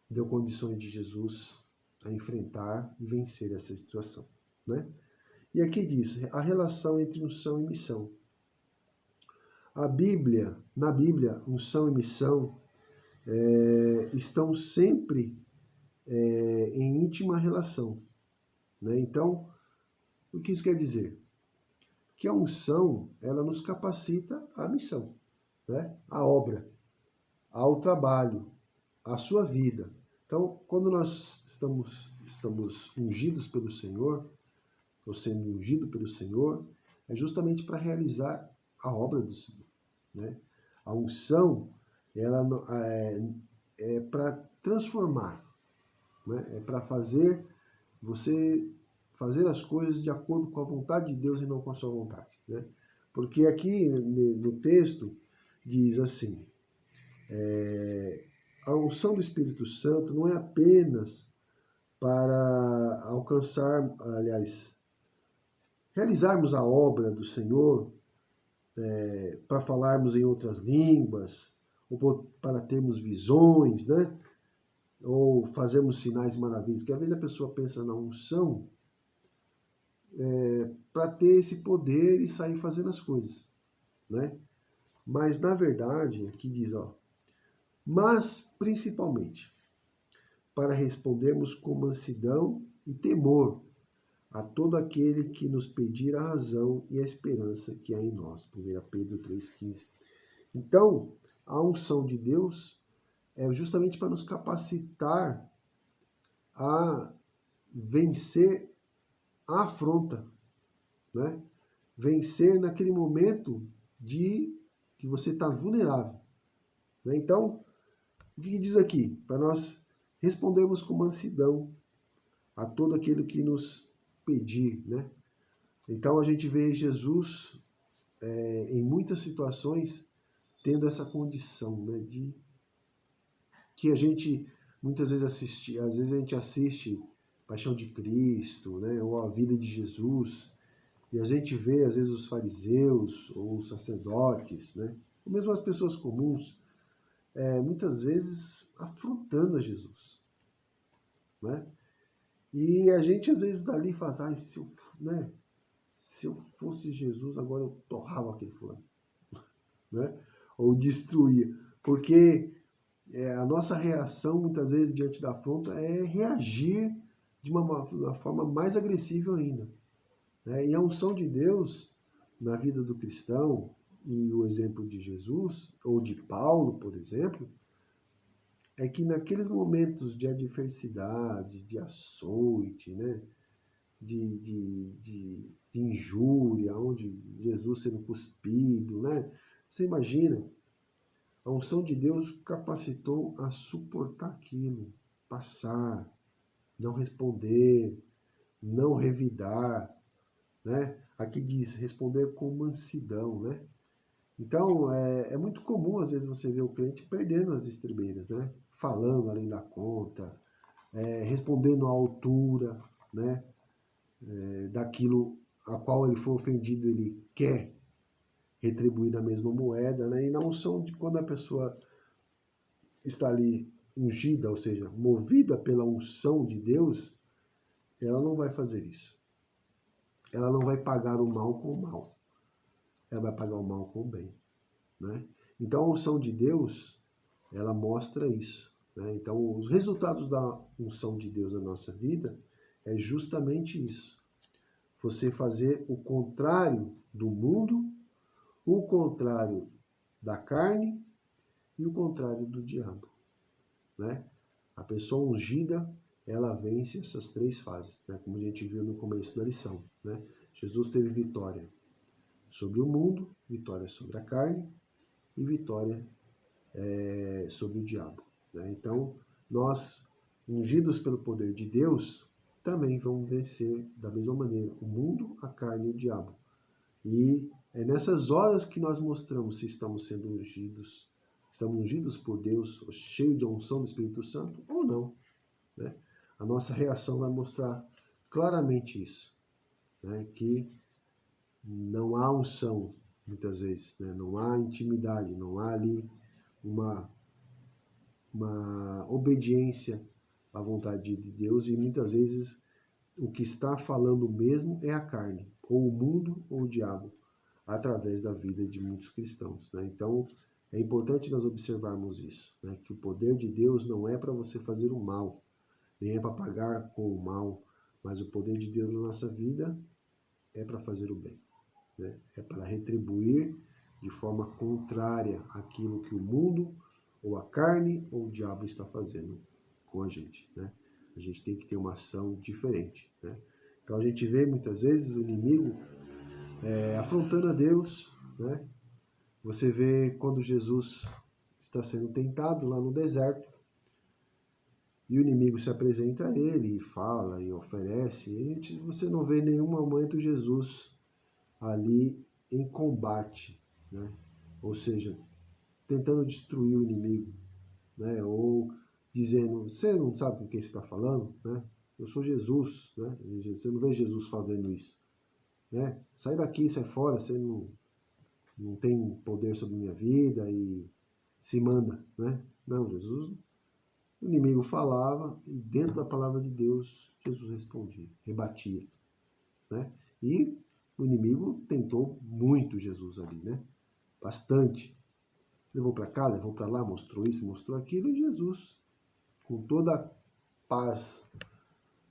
deu condições de Jesus a enfrentar e vencer essa situação, né? E aqui diz, a relação entre unção e missão. Na Bíblia, unção e missão estão sempre em íntima relação, né? Então, o que isso quer dizer? Que a unção, ela nos capacita à missão, né? À obra, ao trabalho, à sua vida. Então, quando nós estamos ungidos pelo Senhor, ou sendo ungido pelo Senhor, é justamente para realizar a obra do Senhor, né? A unção, ela é para transformar, né? É para fazer você fazer as coisas de acordo com a vontade de Deus e não com a sua vontade, né? Porque aqui no texto diz assim, a unção do Espírito Santo não é apenas para alcançar, aliás, realizarmos a obra do Senhor, para falarmos em outras línguas, ou para termos visões, né? Ou fazermos sinais e maravilhas, que às vezes a pessoa pensa na unção para ter esse poder e sair fazendo as coisas, né? Mas na verdade, aqui diz, ó, mas principalmente para respondermos com mansidão e temor a todo aquele que nos pedir a razão e a esperança que há em nós. 1 Pedro 3,15. Então, a unção de Deus é justamente para nos capacitar a vencer a afronta, né? Vencer naquele momento de que você está vulnerável, né? Então, o que diz aqui? Para nós respondermos com mansidão a todo aquele que nos pedir, né? Então a gente vê Jesus em muitas situações tendo essa condição, né, de que a gente muitas vezes assiste, às vezes a gente assiste Paixão de Cristo, né, ou a vida de Jesus, e a gente vê às vezes os fariseus ou os sacerdotes, né, ou mesmo as pessoas comuns, muitas vezes afrontando a Jesus, né? E a gente às vezes dali faz, se eu fosse Jesus, agora eu torrava aquele fulano, né? Ou destruía. Porque a nossa reação, muitas vezes, diante da afronta, é reagir de uma forma mais agressiva ainda, né? E a unção de Deus na vida do cristão, e o exemplo de Jesus, ou de Paulo, por exemplo, é que naqueles momentos de adversidade, de açoite, né? de injúria, onde Jesus sendo cuspido, né? Você imagina, a unção de Deus capacitou a suportar aquilo, passar, não responder, não revidar, né? Aqui diz responder com mansidão, né? Então, é muito comum, às vezes, você ver o crente perdendo as estribeiras, né? Falando além da conta, respondendo à altura, né? Daquilo a qual ele foi ofendido, ele quer retribuir na mesma moeda, né? E na unção de quando a pessoa está ali ungida, ou seja, movida pela unção de Deus, ela não vai fazer isso. Ela não vai pagar o mal com o mal. Ela vai pagar o mal com o bem, né? Então a unção de Deus, ela mostra isso, né? Então os resultados da unção de Deus na nossa vida é justamente isso. Você fazer o contrário do mundo, o contrário da carne e o contrário do diabo, né? A pessoa ungida, ela vence essas três fases, né? Como a gente viu no começo da lição, né? Jesus teve vitória sobre o mundo, vitória sobre a carne e vitória sobre o diabo, né? Então, nós, ungidos pelo poder de Deus, também vamos vencer da mesma maneira o mundo, a carne e o diabo. E é nessas horas que nós mostramos se estamos sendo ungidos, estamos ungidos por Deus, cheios de unção do Espírito Santo, ou não. Né? A nossa reação vai mostrar claramente isso, né? Que não há unção, muitas vezes, né? Não há intimidade, não há ali uma obediência à vontade de Deus, e muitas vezes o que está falando mesmo é a carne, ou o mundo ou o diabo, através da vida de muitos cristãos. Né? Então, é importante nós observarmos isso, né? Que o poder de Deus não é para você fazer o mal, nem é para pagar com o mal, mas o poder de Deus na nossa vida é para fazer o bem, né? É para retribuir de forma contrária àquilo que o mundo, ou a carne, ou o diabo está fazendo com a gente, né? A gente tem que ter uma ação diferente, né? Então a gente vê muitas vezes o inimigo afrontando a Deus, né? Você vê quando Jesus está sendo tentado lá no deserto, e o inimigo se apresenta a ele e fala e oferece, e você não vê em nenhum momento Jesus ali em combate, né? Ou seja, tentando destruir o inimigo, né? Ou dizendo, você não sabe com quem você está falando, né? Eu sou Jesus, né? Você não vê Jesus fazendo isso, né? Sai daqui, sai fora, você não tem poder sobre minha vida e se manda, né? Não, Jesus, o inimigo falava e dentro da palavra de Deus, Jesus respondia, rebatia, né? E o inimigo tentou muito Jesus ali, né? Bastante. Levou para cá, levou para lá, mostrou isso, mostrou aquilo, e Jesus, com toda a paz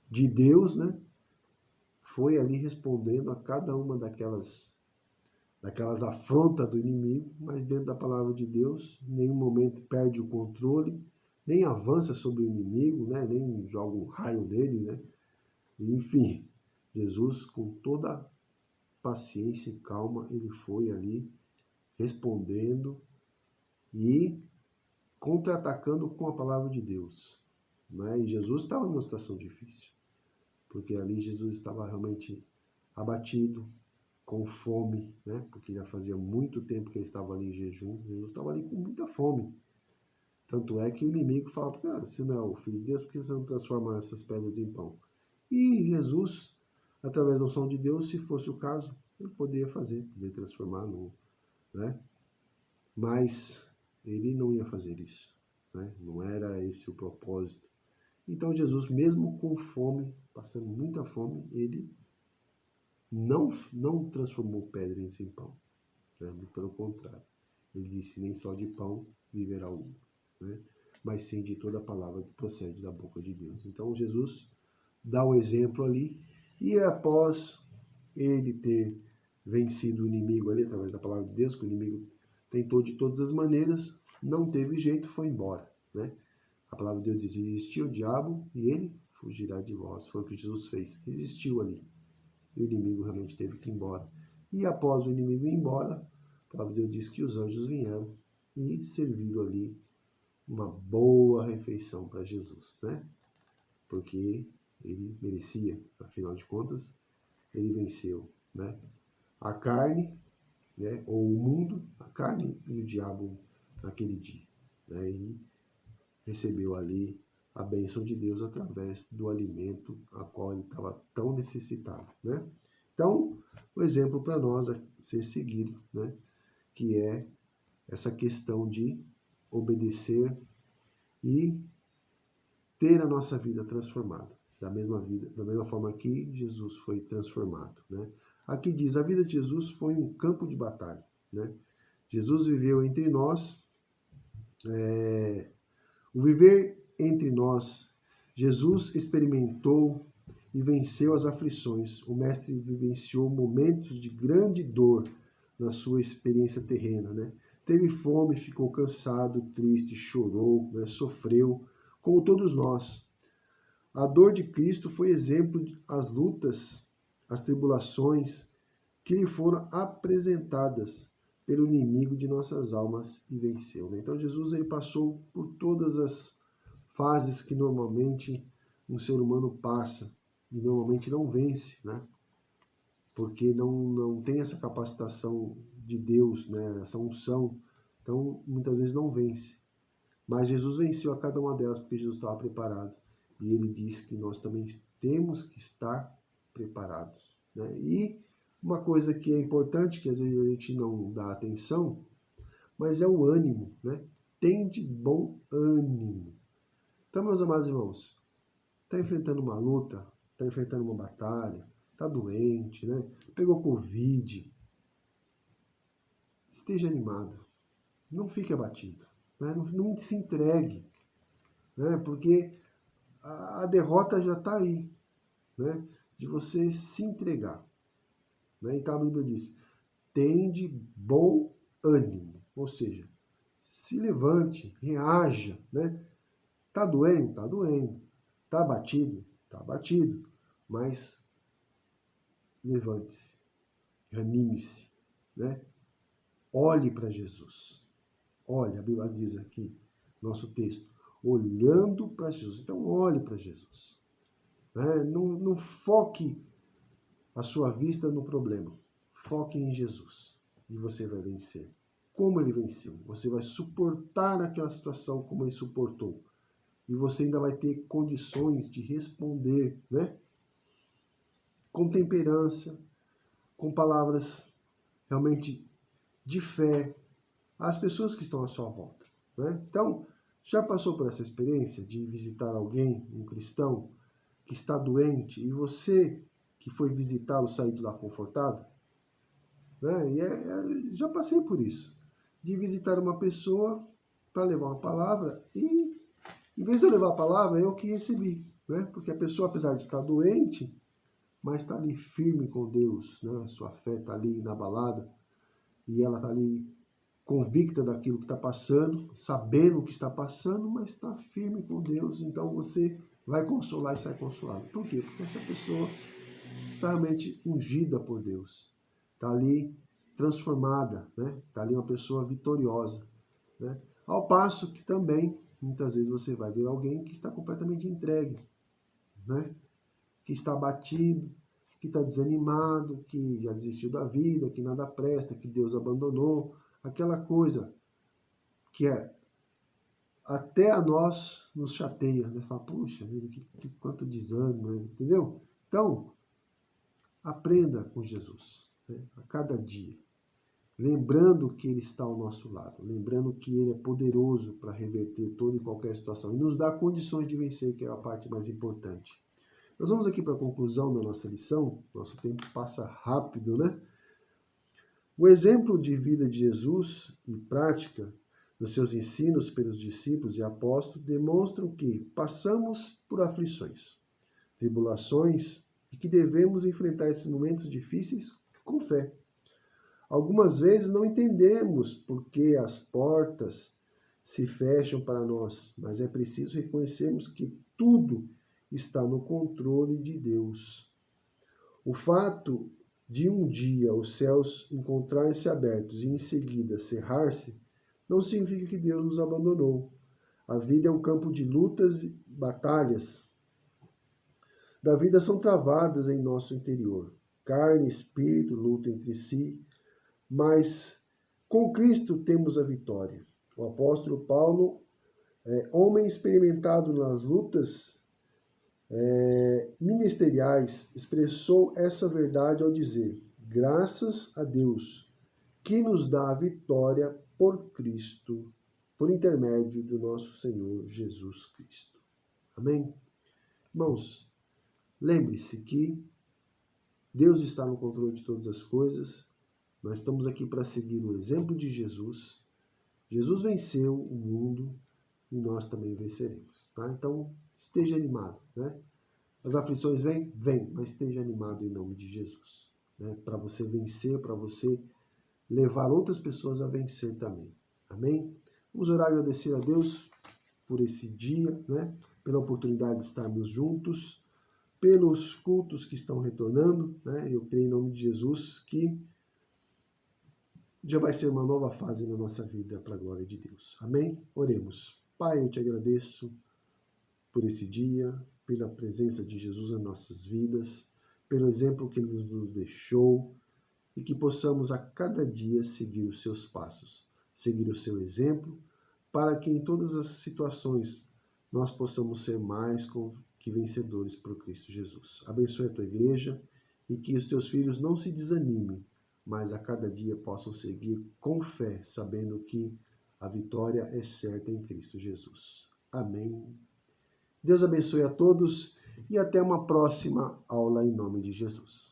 de Deus, né? Foi ali respondendo a cada uma daquelas afrontas do inimigo, mas dentro da palavra de Deus, em nenhum momento perde o controle, nem avança sobre o inimigo, né? Nem joga um raio nele, né? Enfim, Jesus, com toda paciência e calma, ele foi ali respondendo e contra-atacando com a palavra de Deus. Né? E Jesus estava numa situação difícil, porque ali Jesus estava realmente abatido, com fome, né? Porque já fazia muito tempo que ele estava ali em jejum, Jesus estava ali com muita fome. Tanto é que o inimigo fala, você não é o Filho de Deus, por que você não transforma essas pedras em pão? E Jesus, através da unção de Deus, se fosse o caso, ele poderia transformar, né? Mas ele não ia fazer isso, né? Não era esse o propósito. Então Jesus, mesmo com fome, passando muita fome, ele não transformou pedras em pão, né? Pelo contrário, ele disse, nem só de pão viverá o homem, né? Mas sim de toda a palavra que procede da boca de Deus. Então Jesus dá o exemplo ali, e após ele ter vencido o inimigo ali, através da palavra de Deus, que o inimigo tentou de todas as maneiras, não teve jeito, foi embora, né? A palavra de Deus diz, resistiu o diabo e ele fugirá de vós. Foi o que Jesus fez, resistiu ali. E o inimigo realmente teve que ir embora. E após o inimigo ir embora, a palavra de Deus diz que os anjos vieram e serviram ali uma boa refeição para Jesus, né? Porque ele merecia, afinal de contas, ele venceu, né? A carne, né? Ou o mundo, a carne e o diabo naquele dia, né? E recebeu ali a bênção de Deus através do alimento a qual ele estava tão necessitado, né? Então, o exemplo para nós a ser seguido, né? Que é essa questão de obedecer e ter a nossa vida transformada, da mesma forma que Jesus foi transformado, né? Aqui diz, a vida de Jesus foi um campo de batalha, né? Jesus viveu entre nós, o viver entre nós, Jesus experimentou e venceu as aflições. O Mestre vivenciou momentos de grande dor na sua experiência terrena, né? Teve fome, ficou cansado, triste, chorou, né? Sofreu, como todos nós. A dor de Cristo foi exemplo das lutas, as tribulações que lhe foram apresentadas pelo inimigo de nossas almas e venceu, né? Então Jesus ele passou por todas as fases que normalmente um ser humano passa e normalmente não vence, né? Porque não tem essa capacitação de Deus, né? Essa unção Então, muitas vezes não vence. Mas Jesus venceu a cada uma delas porque Jesus estava preparado. E ele disse que nós também temos que estar preparados, né? E uma coisa que é importante, que às vezes a gente não dá atenção, mas é o ânimo, né? Tende bom ânimo. Então, meus amados irmãos, está enfrentando uma luta, está enfrentando uma batalha, está doente, né? Pegou Covid. Esteja animado. Não fique abatido. Né? Não se entregue. Né? Porque a derrota já está aí. Né? De você se entregar. Né? Então a Bíblia diz, tende bom ânimo. Ou seja, se levante, reaja. Né? Tá doendo? Tá doendo. Tá abatido? Tá abatido. Mas levante-se. Anime-se. Né? Olhe para Jesus. Olhe, a Bíblia diz aqui, nosso texto, olhando para Jesus. Então, olhe para Jesus. Né? Não foque a sua vista no problema. Foque em Jesus. E você vai vencer. Como ele venceu? Você vai suportar aquela situação como ele suportou. E você ainda vai ter condições de responder, né? Com temperança, com palavras realmente de fé, às pessoas que estão à sua volta. Né? Então, já passou por essa experiência de visitar alguém, um cristão, que está doente e você que foi visitá-lo sair de lá confortado? Né? E já passei por isso, de visitar uma pessoa para levar uma palavra e, em vez de eu levar a palavra, eu que recebi. Né? Porque a pessoa, apesar de estar doente, mas está ali firme com Deus, né? Sua fé está ali inabalada e ela está ali convicta daquilo que está passando, sabendo o que está passando, mas está firme com Deus. Então você vai consolar e sai consolado. Por quê? Porque essa pessoa está realmente ungida por Deus. Está ali transformada, né? Está ali uma pessoa vitoriosa. Né? Ao passo que também, muitas vezes você vai ver alguém que está completamente entregue, né? Que está abatido, que está desanimado, que já desistiu da vida, que nada presta, que Deus abandonou. Aquela coisa que é até a nós nos chateia. Né? Fala, puxa vida, quanto desânimo, né? Entendeu? Então, aprenda com Jesus, né? A cada dia. Lembrando que Ele está ao nosso lado. Lembrando que Ele é poderoso para reverter toda e qualquer situação. E nos dá condições de vencer, que é a parte mais importante. Nós vamos aqui para a conclusão da nossa lição. Nosso tempo passa rápido, né? O exemplo de vida de Jesus e prática dos seus ensinos pelos discípulos e apóstolos demonstram que passamos por aflições, tribulações e que devemos enfrentar esses momentos difíceis com fé. Algumas vezes não entendemos por que as portas se fecham para nós, mas é preciso reconhecermos que tudo está no controle de Deus. O fato de um dia os céus encontrarem-se abertos e em seguida cerrar-se, não significa que Deus nos abandonou. A vida é um campo de lutas e batalhas. Da vida são travadas em nosso interior. Carne e espírito lutam entre si, mas com Cristo temos a vitória. O apóstolo Paulo, homem experimentado nas lutas ministeriais, expressou essa verdade ao dizer: graças a Deus que nos dá a vitória por Cristo, por intermédio do nosso Senhor Jesus Cristo. Amém? Irmãos, lembre-se que Deus está no controle de todas as coisas. Nós estamos aqui para seguir o exemplo de Jesus. Jesus venceu o mundo e nós também venceremos. Tá? Então, esteja animado. Né? As aflições vêm? Vêm, mas esteja animado em nome de Jesus. Né? Para você vencer, para você levar outras pessoas a vencer também. Amém? Vamos orar e agradecer a Deus por esse dia, né? Pela oportunidade de estarmos juntos, pelos cultos que estão retornando. Né? Eu creio em nome de Jesus que já vai ser uma nova fase na nossa vida para a glória de Deus. Amém? Oremos. Pai, eu te agradeço por esse dia, pela presença de Jesus em nossas vidas, pelo exemplo que Ele nos deixou e que possamos a cada dia seguir os seus passos, seguir o seu exemplo, para que em todas as situações nós possamos ser mais que vencedores por Cristo Jesus. Abençoe a tua igreja e que os teus filhos não se desanimem, mas a cada dia possam seguir com fé, sabendo que a vitória é certa em Cristo Jesus. Amém. Deus abençoe a todos e até uma próxima aula em nome de Jesus.